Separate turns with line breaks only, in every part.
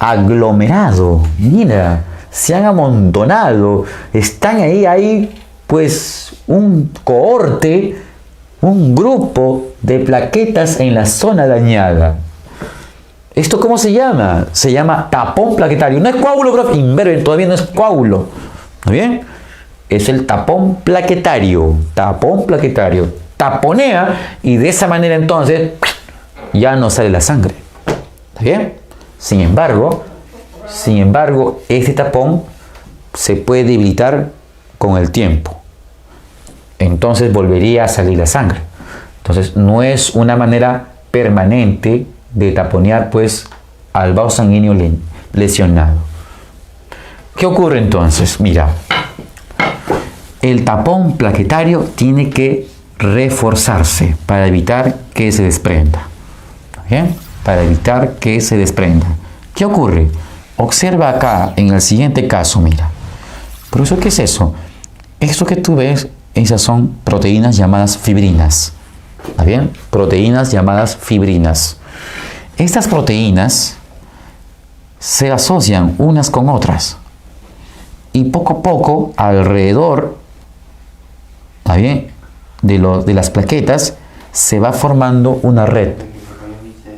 aglomerado. Mira, se han amontonado. Están ahí, pues, un cohorte, un grupo de plaquetas en la zona dañada. ¿Esto cómo se llama? Se llama tapón plaquetario. No es coágulo, profe. Inverben, todavía no es coágulo. ¿Está bien? Es el tapón plaquetario. Tapón plaquetario. Taponea y de esa manera entonces ya no sale la sangre. ¿Está bien? Sin embargo, este tapón se puede debilitar con el tiempo. Entonces volvería a salir la sangre. Entonces no es una manera permanente de taponear pues al vaso sanguíneo lesionado. ¿Qué ocurre entonces? Mira, el tapón plaquetario tiene que reforzarse para evitar que se desprenda. ¿Bien? Para evitar que se desprenda. ¿Qué ocurre? Observa acá en el siguiente caso, mira. ¿Profesor, qué es eso? Esto que tú ves, esas son proteínas llamadas fibrinas. ¿Está bien? Proteínas llamadas fibrinas. Estas proteínas se asocian unas con otras y poco a poco alrededor, ¿está bien?, de las plaquetas se va formando una red,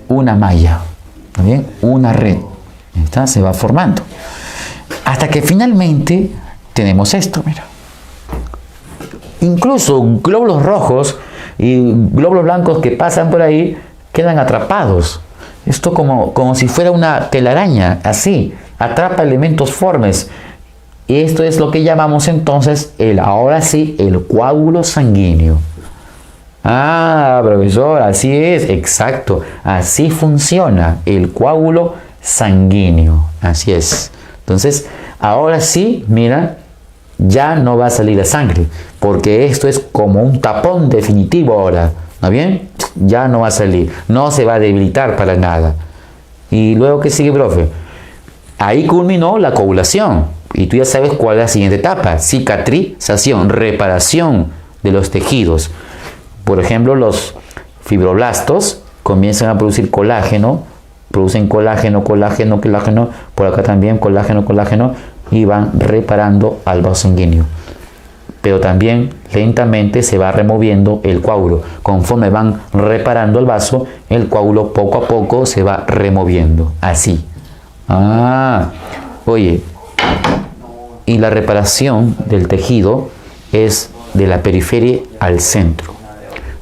una malla, ¿está bien?, una red. ¿Está? Se va formando hasta que finalmente tenemos esto, mira. Incluso glóbulos rojos y glóbulos blancos que pasan por ahí quedan atrapados. Esto como si fuera una telaraña, así, atrapa elementos formes. Y esto es lo que llamamos entonces, ahora sí, el coágulo sanguíneo. Ah, profesor, así es, exacto. Así funciona el coágulo sanguíneo. Así es. Entonces, ahora sí, mira, ya no va a salir la sangre, porque esto es como un tapón definitivo ahora. ¿No bien? Ya no va a salir, no se va a debilitar para nada. Y luego, ¿qué sigue, profe? Ahí culminó la coagulación. Y tú ya sabes cuál es la siguiente etapa: cicatrización, reparación de los tejidos. Por ejemplo, los fibroblastos comienzan a producir colágeno, producen colágeno, por acá también colágeno, y van reparando al vaso sanguíneo. Pero también lentamente se va removiendo el coágulo. Conforme van reparando el vaso, el coágulo poco a poco se va removiendo. Así. Ah, oye, y la reparación del tejido es de la periferia al centro.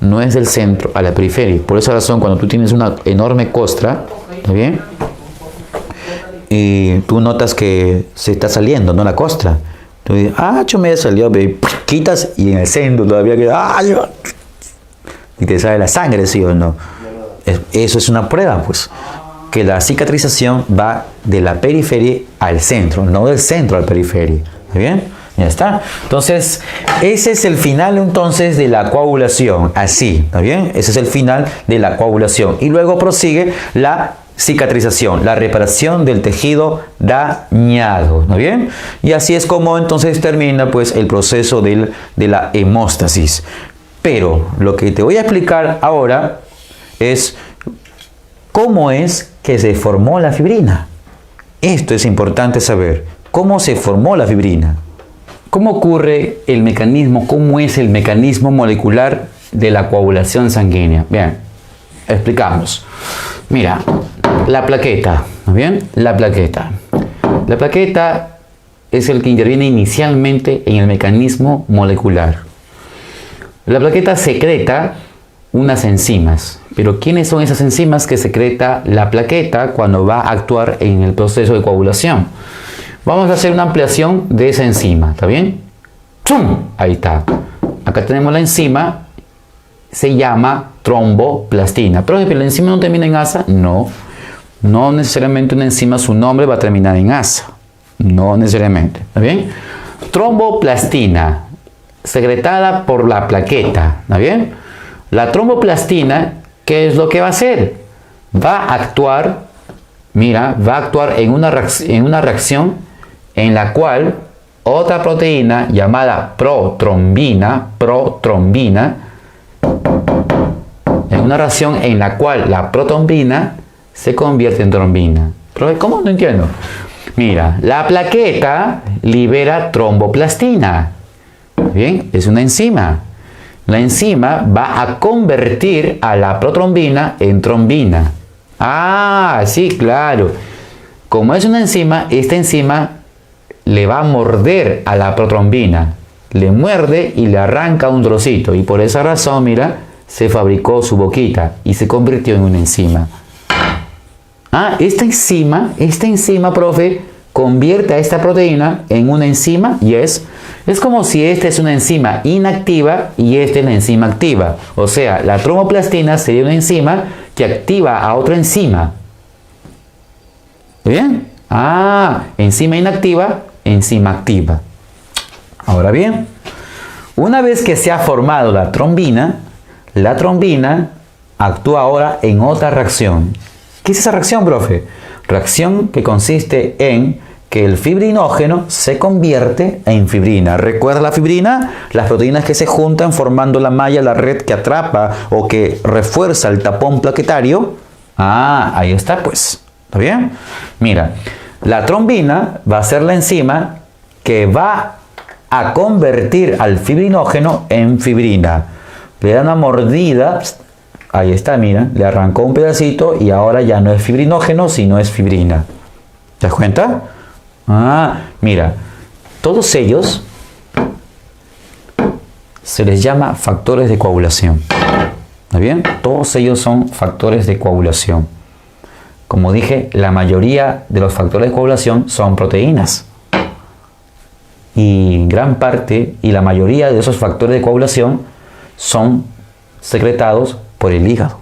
No es del centro a la periferia. Por esa razón, cuando tú tienes una enorme costra, ¿está bien?, y tú notas que se está saliendo, ¿no?, la costra. Tú dices, yo me salió, quitas y en el centro todavía queda, y te sale la sangre, ¿sí o no? Eso es una prueba, pues, que la cicatrización va de la periferia al centro, no del centro al periferia. ¿Está bien? Ya está. Entonces, ese es el final entonces de la coagulación. Así, ¿está bien? Ese es el final de la coagulación. Y luego prosigue la cicatrización, la reparación del tejido dañado. ¿Está bien? Y así es como entonces termina pues el proceso de la hemóstasis. Pero lo que te voy a explicar ahora es cómo es que se formó la fibrina. Esto es importante saber. ¿Cómo se formó la fibrina? ¿Cómo ocurre el mecanismo? ¿Cómo es el mecanismo molecular de la coagulación sanguínea? Bien, explicamos. Mira, la plaqueta, ¿no bien? La plaqueta. La plaqueta es el que interviene inicialmente en el mecanismo molecular. La plaqueta secreta unas enzimas. Pero ¿quiénes son esas enzimas que secreta la plaqueta cuando va a actuar en el proceso de coagulación? Vamos a hacer una ampliación de esa enzima, ¿está bien? ¡Chum! Ahí está. Acá tenemos la enzima, se llama tromboplastina. Pero ¿la enzima no termina en asa? No. No necesariamente una enzima, su nombre va a terminar en asa. No necesariamente, ¿está bien? Tromboplastina, secretada por la plaqueta, ¿está bien? La tromboplastina, ¿qué es lo que va a hacer? Va a actuar, mira, va a actuar en una reacción en la cual otra proteína llamada protrombina, en una reacción en la cual la protrombina se convierte en trombina. Pero ¿cómo? No entiendo. Mira, la plaqueta libera tromboplastina. Bien, es una enzima. La enzima va a convertir a la protrombina en trombina. Ah, sí, claro. Como es una enzima, esta enzima le va a morder a la protrombina. Le muerde y le arranca un trocito. Y por esa razón, mira, se fabricó su boquita y se convirtió en una enzima. Ah, esta enzima, profe, convierte a esta proteína en una enzima y es como si esta es una enzima inactiva y esta es la enzima activa. O sea, la tromboplastina sería una enzima que activa a otra enzima. ¿Bien? Ah, enzima inactiva, enzima activa. Ahora bien, una vez que se ha formado la trombina actúa ahora en otra reacción. ¿Qué es esa reacción, profe? Reacción que consiste en que el fibrinógeno se convierte en fibrina. ¿Recuerda la fibrina? Las proteínas que se juntan formando la malla, la red que atrapa o que refuerza el tapón plaquetario. Ah, ahí está pues. ¿Está bien? Mira, la trombina va a ser la enzima que va a convertir al fibrinógeno en fibrina. Le da una mordida. Ahí está, mira, le arrancó un pedacito y ahora ya no es fibrinógeno, sino es fibrina. ¿Te das cuenta? Ah, mira, todos ellos se les llama factores de coagulación. ¿Está bien? Todos ellos son factores de coagulación. Como dije, la mayoría de los factores de coagulación son proteínas. Y gran parte y la mayoría de esos factores de coagulación son secretados por el hígado.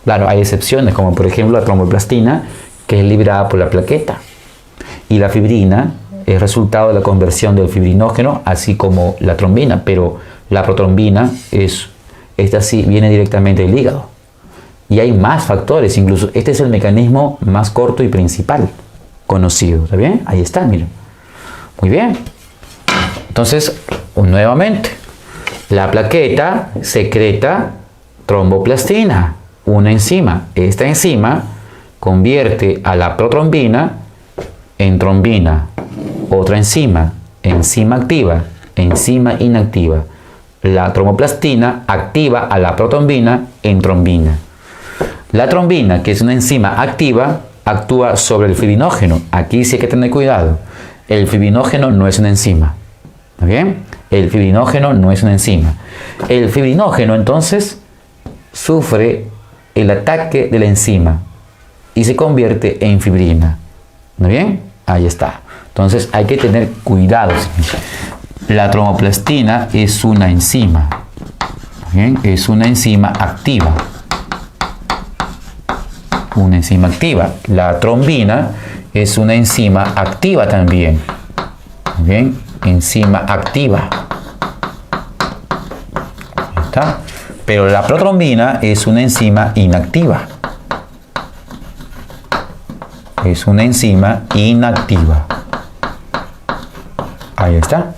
Claro, hay excepciones, como por ejemplo la tromboplastina, que es liberada por la plaqueta. Y la fibrina es resultado de la conversión del fibrinógeno, así como la trombina, pero la protrombina esta sí viene directamente del hígado. Y hay más factores, incluso este es el mecanismo más corto y principal conocido. ¿Está bien? Ahí está, miren. Muy bien. Entonces, nuevamente, la plaqueta secreta tromboplastina, una enzima. Esta enzima convierte a la protrombina en trombina. Otra enzima, enzima activa, enzima inactiva. La tromboplastina activa a la protrombina en trombina. La trombina, que es una enzima activa, actúa sobre el fibrinógeno. Aquí sí hay que tener cuidado. El fibrinógeno no es una enzima. ¿Está bien? El fibrinógeno no es una enzima. El fibrinógeno, entonces, sufre el ataque de la enzima y se convierte en fibrina. ¿Está bien? Ahí está. Entonces hay que tener cuidado. La tromboplastina es una enzima. ¿Está bien? Es una enzima activa. Una enzima activa. La trombina es una enzima activa también. ¿Está bien? Enzima activa. Ahí está. Pero la protrombina es una enzima inactiva. Es una enzima inactiva. Ahí está.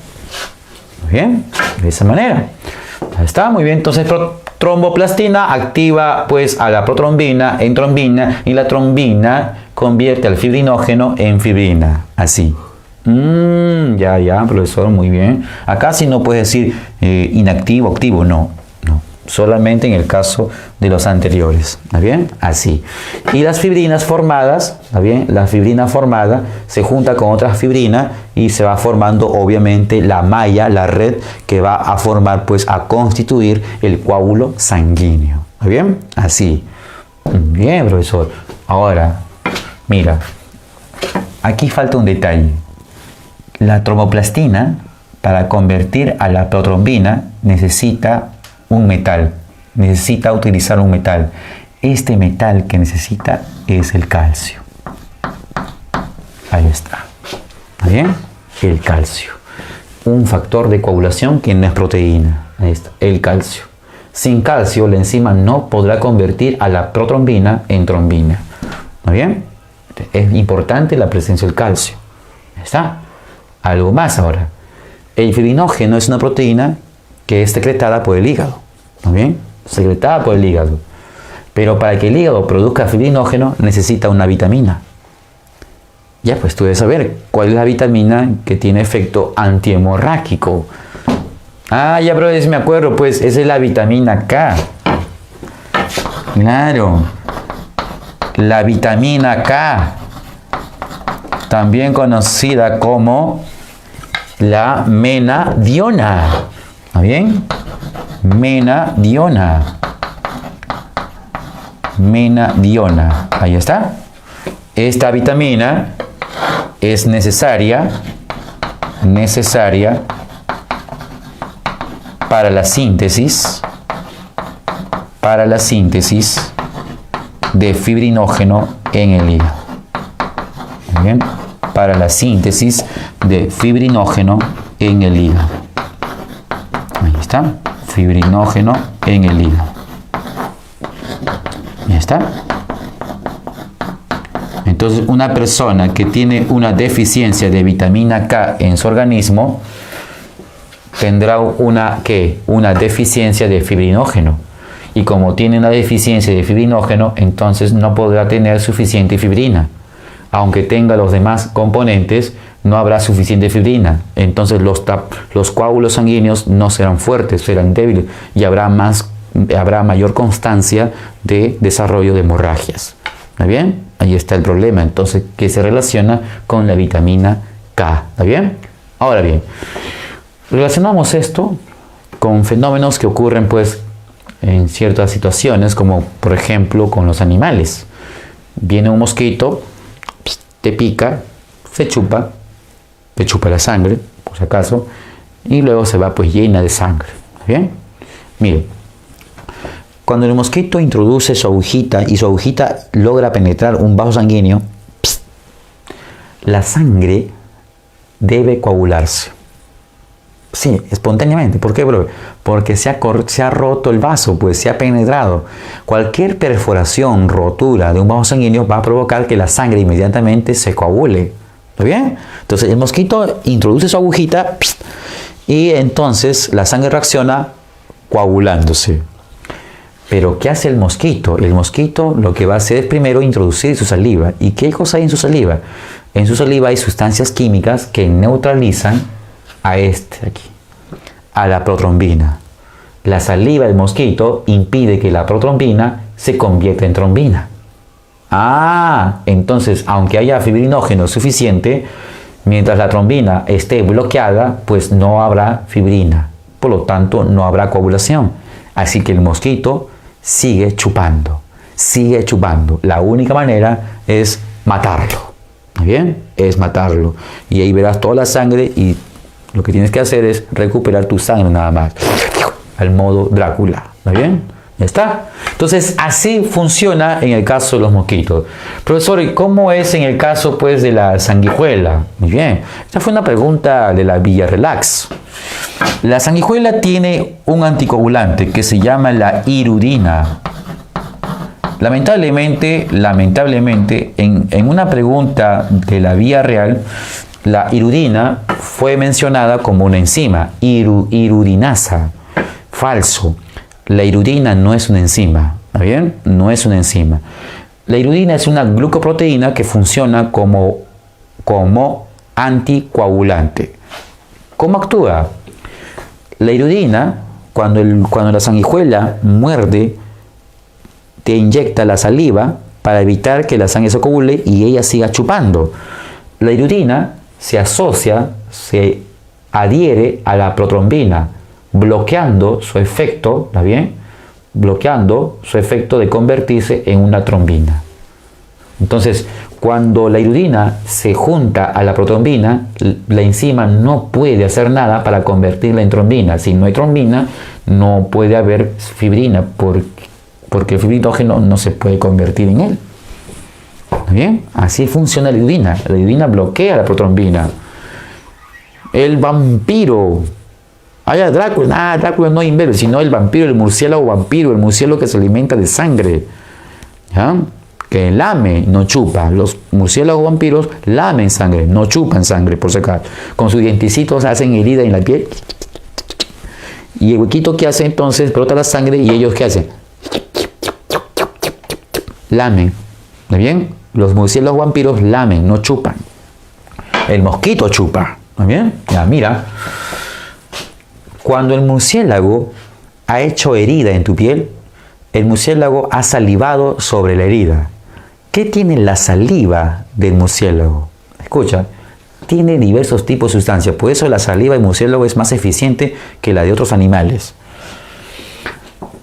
Muy bien. De esa manera. Ahí está. Muy bien. Entonces, tromboplastina activa pues a la protrombina en trombina y la trombina convierte al fibrinógeno en fibrina. Así. Ya, profesor. Muy bien. Acá sí no puede decir inactivo, activo. No. Solamente en el caso de los anteriores. ¿Está bien? Así. Y las fibrinas formadas, ¿está bien? La fibrina formada se junta con otra fibrina y se va formando obviamente la malla, la red que va a formar, pues a constituir el coágulo sanguíneo. ¿Está bien? Así. Bien, profesor. Ahora, mira, aquí falta un detalle. La tromboplastina, para convertir a la protrombina, necesita un metal, necesita utilizar un metal. Este metal que necesita es el calcio. Ahí está. ¿Está bien? El calcio. Un factor de coagulación que no es proteína. Ahí está, el calcio. Sin calcio, la enzima no podrá convertir a la protrombina en trombina. ¿Está bien? Es importante la presencia del calcio. Ahí está. Algo más ahora. El fibrinógeno es una proteína que es secretada por el hígado. ¿Está bien? Secretada por el hígado. Pero para que el hígado produzca fibrinógeno necesita una vitamina. Ya, pues tú debes saber cuál es la vitamina que tiene efecto antihemorrágico. Ah, ya, pero me acuerdo, pues esa es la vitamina K. Claro. La vitamina K, también conocida como la menadiona. ¿Está bien? Menadiona. Menadiona. Ahí está. Esta vitamina es necesaria para la síntesis de fibrinógeno en el hígado. ¿Muy bien? Para la síntesis de fibrinógeno en el hígado. Ahí está. Fibrinógeno en el hígado. Ahí está. Entonces, una persona que tiene una deficiencia de vitamina K en su organismo tendrá una deficiencia de fibrinógeno. Y como tiene una deficiencia de fibrinógeno, entonces no podrá tener suficiente fibrina. Aunque tenga los demás componentes, no habrá suficiente fibrina. Entonces los coágulos sanguíneos no serán fuertes, serán débiles y habrá mayor constancia de desarrollo de hemorragias. ¿Está bien? Ahí está el problema. Entonces, que se relaciona con la vitamina K. ¿Está bien? Ahora bien, relacionamos esto con fenómenos que ocurren, pues, en ciertas situaciones, como por ejemplo con los animales. Viene un mosquito, te pica, te chupa la sangre, por si acaso, y luego se va pues llena de sangre. ¿Bien? Miren, cuando el mosquito introduce su agujita y su agujita logra penetrar un vaso sanguíneo, la sangre debe coagularse. Sí, espontáneamente. ¿Por qué, bro? Porque se ha roto el vaso, pues se ha penetrado. Cualquier perforación, rotura de un vaso sanguíneo va a provocar que la sangre inmediatamente se coagule. ¿Está bien? Entonces el mosquito introduce su agujita y entonces la sangre reacciona coagulándose. Pero ¿qué hace el mosquito? El mosquito lo que va a hacer es primero introducir su saliva. ¿Y qué cosa hay en su saliva? En su saliva hay sustancias químicas que neutralizan a la protrombina. La saliva del mosquito impide que la protrombina se convierta en trombina. Entonces, aunque haya fibrinógeno suficiente, mientras la trombina esté bloqueada, pues no habrá fibrina. Por lo tanto, no habrá coagulación. Así que el mosquito sigue chupando. La única manera es matarlo. ¿Está bien? Es matarlo. Y ahí verás toda la sangre y lo que tienes que hacer es recuperar tu sangre nada más. Al modo Drácula. ¿Está bien? ¿Ya está? Entonces, así funciona en el caso de los mosquitos. Profesor, ¿y cómo es en el caso, pues, de la sanguijuela? Muy bien. Esta fue una pregunta de la Villa Relax. La sanguijuela tiene un anticoagulante que se llama la hirudina. Lamentablemente, en una pregunta de la Vía Real, la hirudina fue mencionada como una enzima, hirudinasa. Falso. La hirudina no es una enzima. ¿Está bien? No es una enzima. La hirudina es una glucoproteína que funciona como anticoagulante. ¿Cómo actúa? La hirudina, cuando la sanguijuela muerde, te inyecta la saliva para evitar que la sangre se coagule y ella siga chupando. La hirudina se adhiere a la protrombina, bloqueando su efecto, ¿está bien? Bloqueando su efecto de convertirse en una trombina. Entonces, cuando la hirudina se junta a la protrombina, la enzima no puede hacer nada para convertirla en trombina. Si no hay trombina, no puede haber fibrina, porque el fibrinógeno no se puede convertir en él. ¿Está bien? Así funciona la hirudina. La hirudina bloquea la protrombina. El vampiro. Drácula. Drácula no es inverso, sino el vampiro, el murciélago que se alimenta de sangre. ¿Ya? Que lame, no chupa. Los murciélagos vampiros lamen sangre, no chupan sangre, por si acaso. Con sus dientecitos hacen herida en la piel. Y el huequito que hace entonces brota la sangre y ellos ¿qué hacen? lamen. ¿Está bien? Los murciélagos vampiros lamen, no chupan. El mosquito chupa. ¿Está bien? Ya, mira. Cuando el murciélago ha hecho herida en tu piel, el murciélago ha salivado sobre la herida. ¿Qué tiene la saliva del murciélago? Escucha, tiene diversos tipos de sustancias. Por eso la saliva del murciélago es más eficiente que la de otros animales.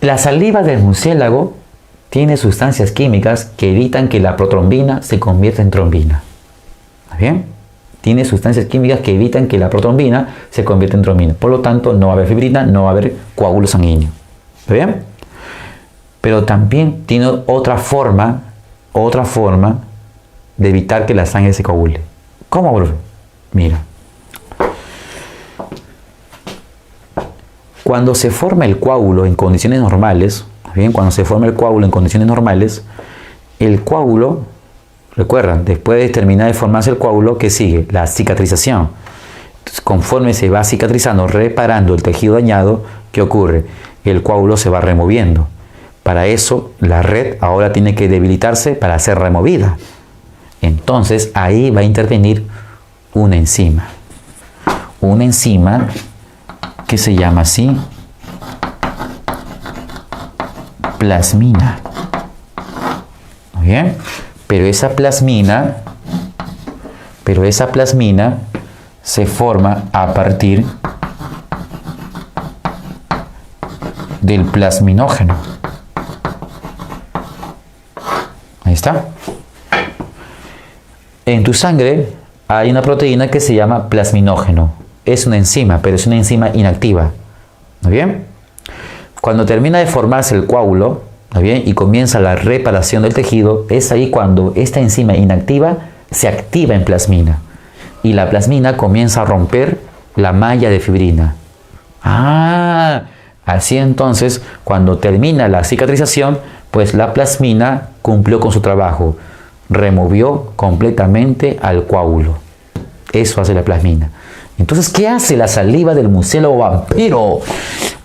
La saliva del murciélago tiene sustancias químicas que evitan que la protrombina se convierta en trombina. ¿Está bien? Tiene sustancias químicas que evitan que la protrombina se convierta en trombina. Por lo tanto, no va a haber fibrina, no va a haber coágulo sanguíneo. ¿Está bien? Pero también tiene otra forma de evitar que la sangre se coagule. ¿Cómo, profe? Mira. Cuando se forma el coágulo en condiciones normales, ¿bien? Cuando se forma el coágulo en condiciones normales, el coágulo, recuerdan, después de terminar de formarse el coágulo, ¿qué sigue? La cicatrización. Entonces, conforme se va cicatrizando, reparando el tejido dañado, ¿qué ocurre? El coágulo se va removiendo. Para eso, la red ahora tiene que debilitarse para ser removida. Entonces, ahí va a intervenir una enzima. Una enzima que se llama así plasmina. ¿Bien? Pero esa plasmina se forma a partir del plasminógeno. Ahí está. En tu sangre hay una proteína que se llama plasminógeno. Es una enzima, pero es una enzima inactiva. ¿Está bien? Cuando termina de formarse el coágulo, ¿está bien? Y comienza la reparación del tejido, es ahí cuando esta enzima inactiva se activa en plasmina. Y la plasmina comienza a romper la malla de fibrina. Así entonces, cuando termina la cicatrización, pues la plasmina cumplió con su trabajo. Removió completamente al coágulo. Eso hace la plasmina. Entonces, ¿qué hace la saliva del murciélago vampiro?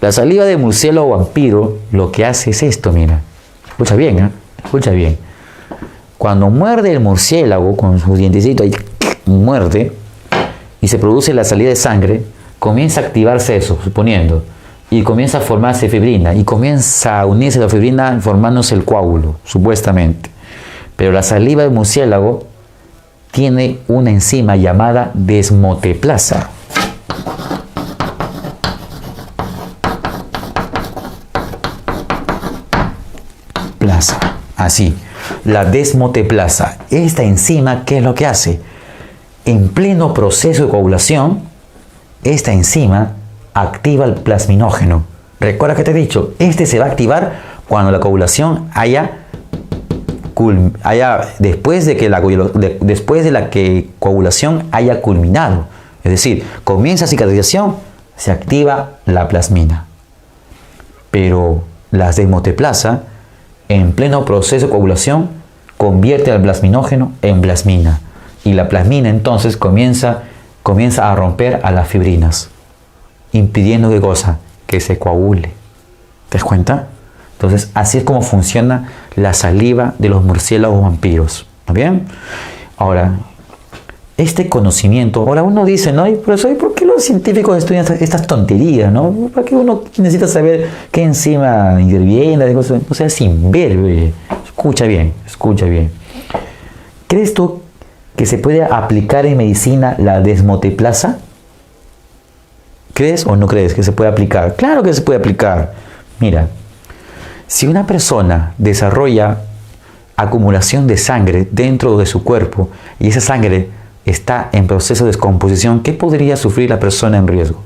La saliva del murciélago vampiro lo que hace es esto, mira. Escucha bien, ¿eh? Escucha bien. Cuando muerde el murciélago con sus dientecitos, muerde, y se produce la salida de sangre, comienza a activarse eso, suponiendo, y comienza a formarse fibrina, y comienza a unirse la fibrina formándose el coágulo, supuestamente. Pero la saliva del murciélago tiene una enzima llamada desmoteplasa. Así, la desmoteplasa. Esta enzima, ¿qué es lo que hace? En pleno proceso de coagulación, esta enzima activa el plasminógeno. Recuerda que te he dicho, este se va a activar cuando la coagulación después de la coagulación haya culminado. Es decir, comienza cicatrización, se activa la plasmina. Pero la desmoteplasa, en pleno proceso de coagulación, convierte al plasminógeno en plasmina. Y la plasmina entonces comienza a romper a las fibrinas, impidiendo ¿qué cosa? Que se coagule. ¿Te das cuenta? Entonces, así es como funciona la saliva de los murciélagos vampiros. ¿Está bien? Ahora, este conocimiento, ahora uno dice, ¿no? Profesor, ¿por qué los científicos estudian estas tonterías, no? ¿Para qué uno necesita saber qué enzima interviene? O sea, sin ver. Escucha bien. ¿Crees tú que se puede aplicar en medicina la desmoteplasa? ¿Crees o no crees que se puede aplicar? Claro que se puede aplicar. Mira, si una persona desarrolla acumulación de sangre dentro de su cuerpo y esa sangre está en proceso de descomposición, ¿qué podría sufrir la persona en riesgo?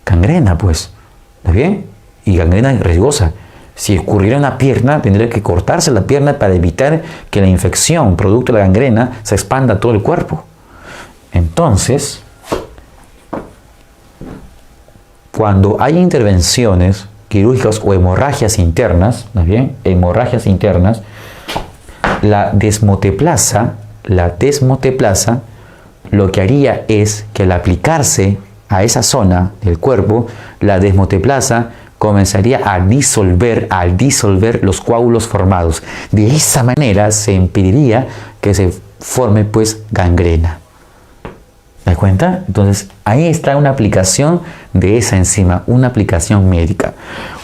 Gangrena, pues. ¿Está bien? Y gangrena riesgosa. Si ocurriera en la pierna, tendría que cortarse la pierna para evitar que la infección, producto de la gangrena, se expanda a todo el cuerpo. Entonces, cuando hay intervenciones quirúrgicas o hemorragias internas, ¿está bien? Hemorragias internas, la desmoteplasa lo que haría es que al aplicarse a esa zona del cuerpo, la desmoteplasa comenzaría a disolver los coágulos formados. De esa manera se impediría que se forme pues gangrena. ¿Te das cuenta? Entonces ahí está una aplicación de esa enzima, una aplicación médica.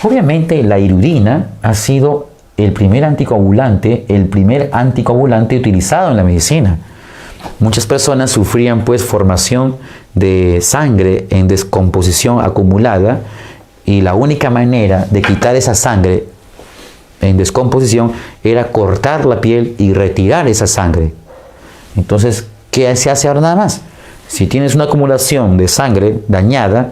Obviamente la hirudina ha sido el primer anticoagulante utilizado en la medicina. Muchas personas sufrían pues formación de sangre en descomposición acumulada y la única manera de quitar esa sangre en descomposición era cortar la piel y retirar esa sangre. Entonces, ¿qué se hace ahora nada más? Si tienes una acumulación de sangre dañada,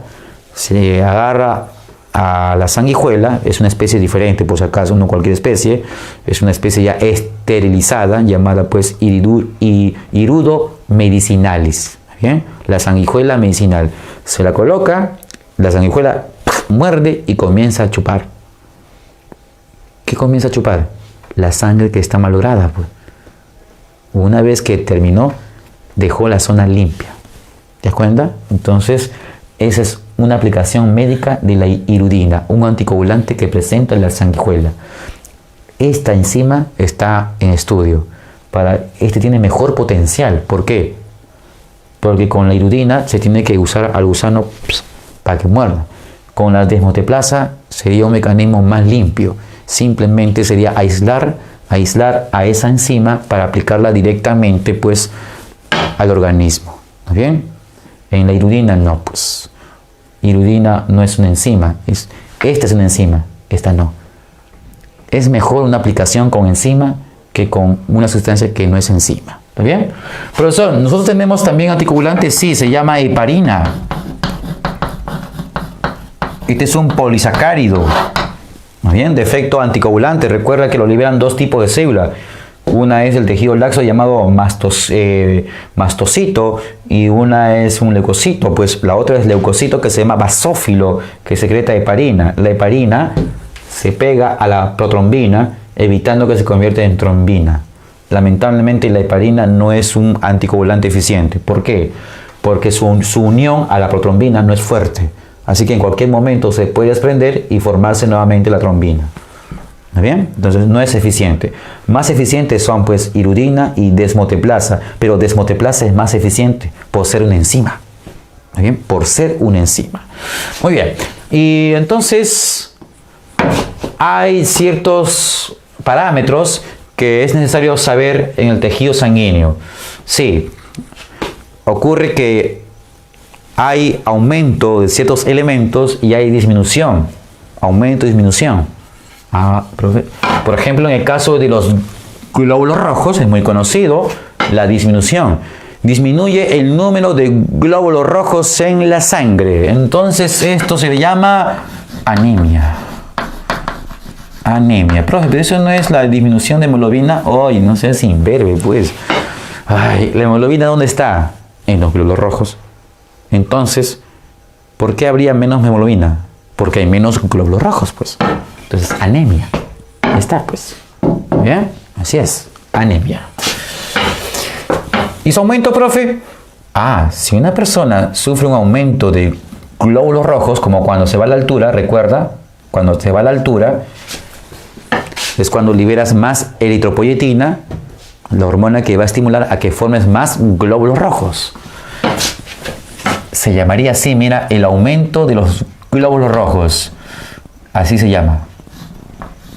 se agarra a la sanguijuela, es una especie diferente, por si acaso, no cualquier especie, es una especie ya esterilizada, llamada pues hirudo medicinalis. ¿Bien? La sanguijuela medicinal. Se la coloca, la sanguijuela muerde y comienza a chupar. ¿Qué comienza a chupar? La sangre que está malograda. Pues. Una vez que terminó, dejó la zona limpia. ¿Te das cuenta? Entonces, esa es una aplicación médica de la hirudina, un anticoagulante que presenta la sanguijuela. Esta enzima está en estudio. Este tiene mejor potencial. ¿Por qué? Porque con la hirudina se tiene que usar al gusano para que muerda. Con la desmoteplasa sería un mecanismo más limpio. Simplemente sería aislar a esa enzima para aplicarla directamente pues al organismo. ¿Está bien? En la hirudina no, pues. Hirudina no es una enzima. Esta es una enzima, esta no. Es mejor una aplicación con enzima que con una sustancia que no es enzima. ¿Está bien? Profesor, nosotros tenemos también anticoagulantes, sí, se llama heparina. Este es un polisacárido. ¿Está bien? De efecto anticoagulante. Recuerda que lo liberan dos tipos de células. Una es el tejido laxo llamado mastocito y una es un leucocito. Pues la otra es leucocito que se llama basófilo, que secreta heparina. La heparina se pega a la protrombina, evitando que se convierta en trombina. Lamentablemente la heparina no es un anticoagulante eficiente. ¿Por qué? Porque su unión a la protrombina no es fuerte. Así que en cualquier momento se puede desprender y formarse nuevamente la trombina. ¿Está bien? Entonces no es eficiente. Más eficientes son pues hirudina y desmoteplasa, pero desmoteplasa es más eficiente por ser una enzima. ¿Está bien? Por ser una enzima. Muy bien. Y entonces hay ciertos parámetros que es necesario saber en el tejido sanguíneo. Sí, ocurre que hay aumento de ciertos elementos y hay disminución. Aumento y disminución. Por ejemplo, en el caso de los glóbulos rojos, es muy conocido la disminución. Disminuye el número de glóbulos rojos en la sangre. Entonces, esto se le llama anemia. Anemia. Profe, pero eso no es la disminución de hemoglobina. Ay, no seas imberbe, pues. Ay, ¿la hemoglobina dónde está? En los glóbulos rojos. Entonces, ¿por qué habría menos hemoglobina? Porque hay menos glóbulos rojos, pues. Entonces, anemia. Ahí está, pues. ¿Bien? Así es. Anemia. ¿Y su aumento, profe? Si una persona sufre un aumento de glóbulos rojos, como cuando se va a la altura, recuerda, cuando se va a la altura, es cuando liberas más eritropoyetina, la hormona que va a estimular a que formes más glóbulos rojos. Se llamaría así, mira, el aumento de los glóbulos rojos. Así se llama.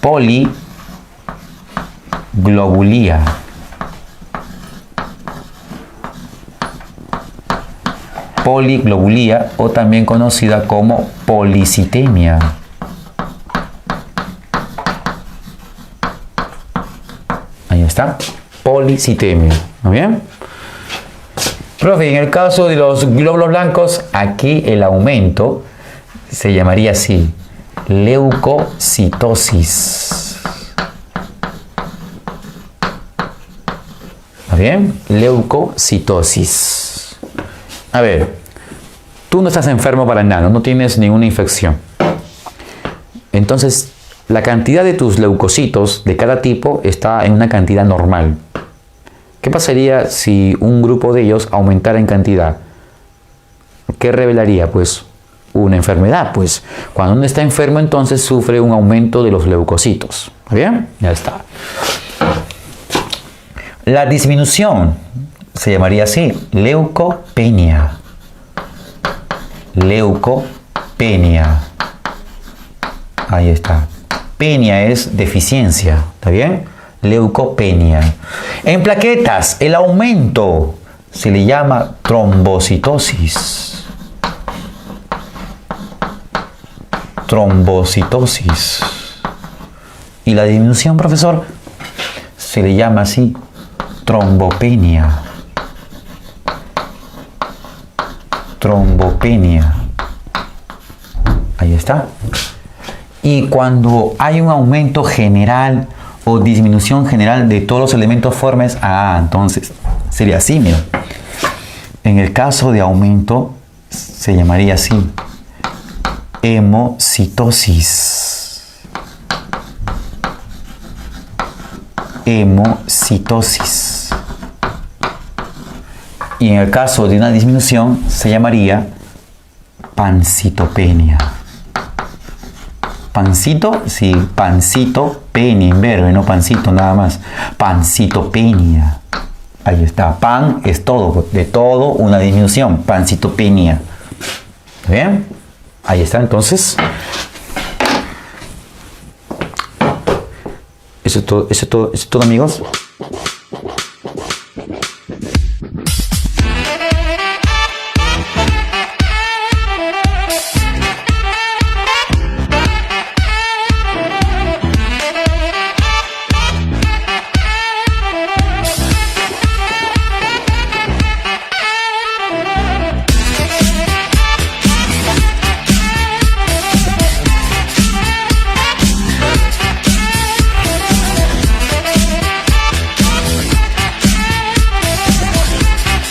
Poliglobulía. Poliglobulía o también conocida como policitemia. Ahí está. Policitemia. ¿Muy bien? Profe, en el caso de los glóbulos blancos, aquí el aumento se llamaría así. Leucocitosis. ¿Está bien? Leucocitosis. A ver, tú no estás enfermo para nada, no tienes ninguna infección. Entonces, la cantidad de tus leucocitos de cada tipo está en una cantidad normal. ¿Qué pasaría si un grupo de ellos aumentara en cantidad? ¿Qué revelaría? Pues una enfermedad. Pues cuando uno está enfermo, entonces sufre un aumento de los leucocitos. ¿Está bien? Ya está. La disminución se llamaría así, leucopenia. Leucopenia. Ahí está. Penia es deficiencia. ¿Está bien? Leucopenia. En plaquetas, el aumento se le llama trombocitosis. Trombocitosis. Y la disminución, profesor, se le llama así, trombopenia. Trombopenia. Ahí está. Y cuando hay un aumento general o disminución general de todos los elementos formes, entonces sería así, mira. En el caso de aumento se llamaría así, hemocitosis. Hemocitosis. Y en el caso de una disminución se llamaría pancitopenia. Pancito, sí, pancito, penia, en verbo, no pancito nada más. Pancitopenia. Ahí está. Pan es todo, de todo una disminución. Pancitopenia. ¿Está bien? Ahí está, entonces. Eso es todo, amigos.